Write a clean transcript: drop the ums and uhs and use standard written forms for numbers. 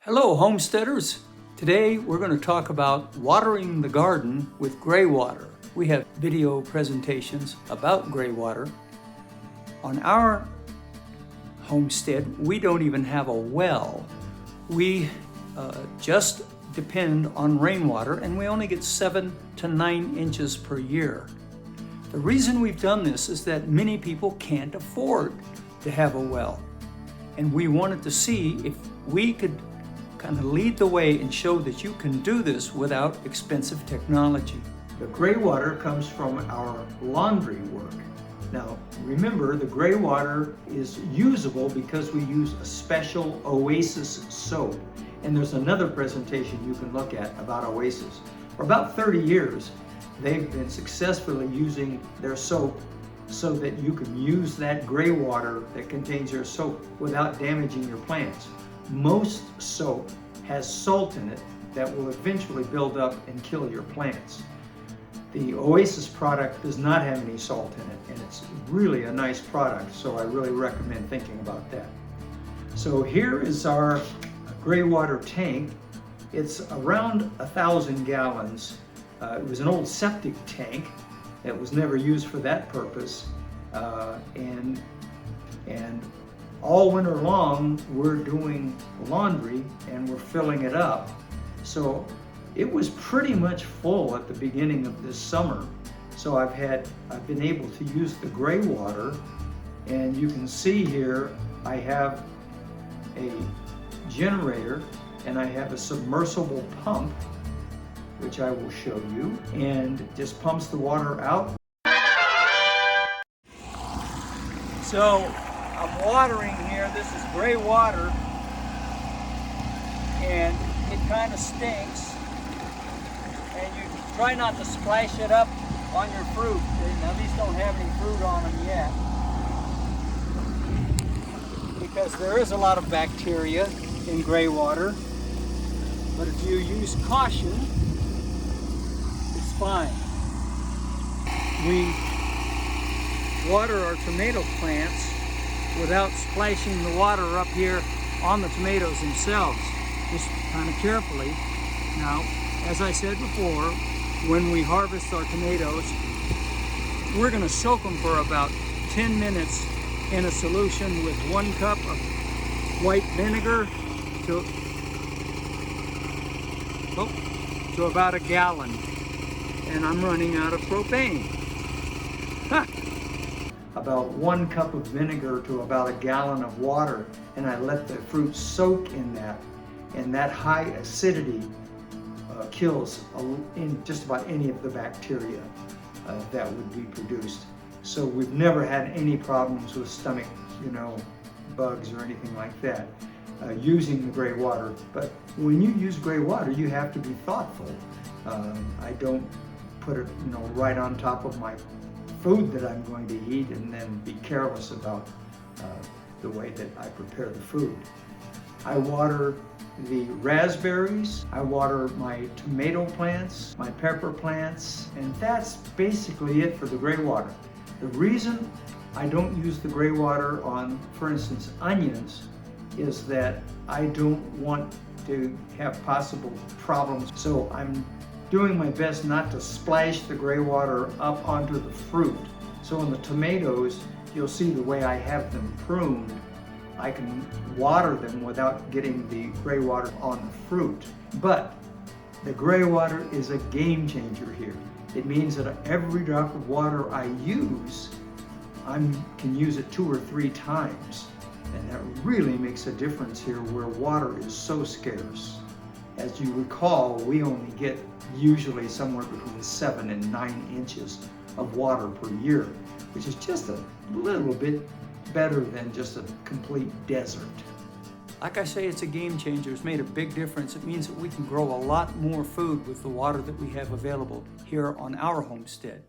Hello homesteaders! Today we're going to talk about watering the garden with gray water. We have video presentations about gray water. On our homestead we don't even have a well. We just depend on rainwater and we only get 7 to 9 inches per year. The reason we've done this is that many people can't afford to have a well. And we wanted to see if we could kind of lead the way and show that you can do this without expensive technology. The gray water comes from our laundry work. Now remember, the gray water is usable because we use a special Oasis soap. And there's another presentation you can look at about Oasis. For about 30 years, they've been successfully using their soap so that you can use that gray water that contains your soap without damaging your plants. Most soap has salt in it that will eventually build up and kill your plants. The Oasis product does not have any salt in it, and it's really a nice product, so I really recommend thinking about that. So here is our gray water tank. It's around 1,000 gallons. It was an old septic tank that was never used for that purpose, and all winter long we're doing laundry and we're filling it up. So it was pretty much full at the beginning of this summer. So I've been able to use the gray water, and you can see here I have a generator and I have a submersible pump, which I will show you, and it just pumps the water out. So I'm watering here. This is gray water, and it kind of stinks, and you try not to splash it up on your fruit. Now these don't have any fruit on them yet because there is a lot of bacteria in gray water, but if you use caution, it's fine. We water our tomato plants without splashing the water up here on the tomatoes themselves, just kind of carefully. Now, as I said before, when we harvest our tomatoes, we're going to soak them for about 10 minutes in a solution with 1 cup of white vinegar to about 1 gallon. And I'm running out of propane. Huh. About 1 cup of vinegar to about 1 gallon of water, and I let the fruit soak in that, and that high acidity kills in just about any of the bacteria that would be produced. So we've never had any problems with stomach, bugs or anything like that using the gray water. But when you use gray water, you have to be thoughtful. I don't put it, right on top of my food that I'm going to eat and then be careless about the way that I prepare the food. I water the raspberries, I water my tomato plants, my pepper plants, and that's basically it for the gray water. The reason I don't use the gray water on, for instance, onions, is that I don't want to have possible problems. So I'm doing my best not to splash the gray water up onto the fruit. So in the tomatoes, you'll see the way I have them pruned, I can water them without getting the gray water on the fruit. But the gray water is a game changer here. It means that every drop of water I use, I can use it 2 or 3 times. And that really makes a difference here where water is so scarce. As you recall, we only get usually somewhere between 7 and 9 inches of water per year, which is just a little bit better than just a complete desert. Like I say, it's a game changer. It's made a big difference. It means that we can grow a lot more food with the water that we have available here on our homestead.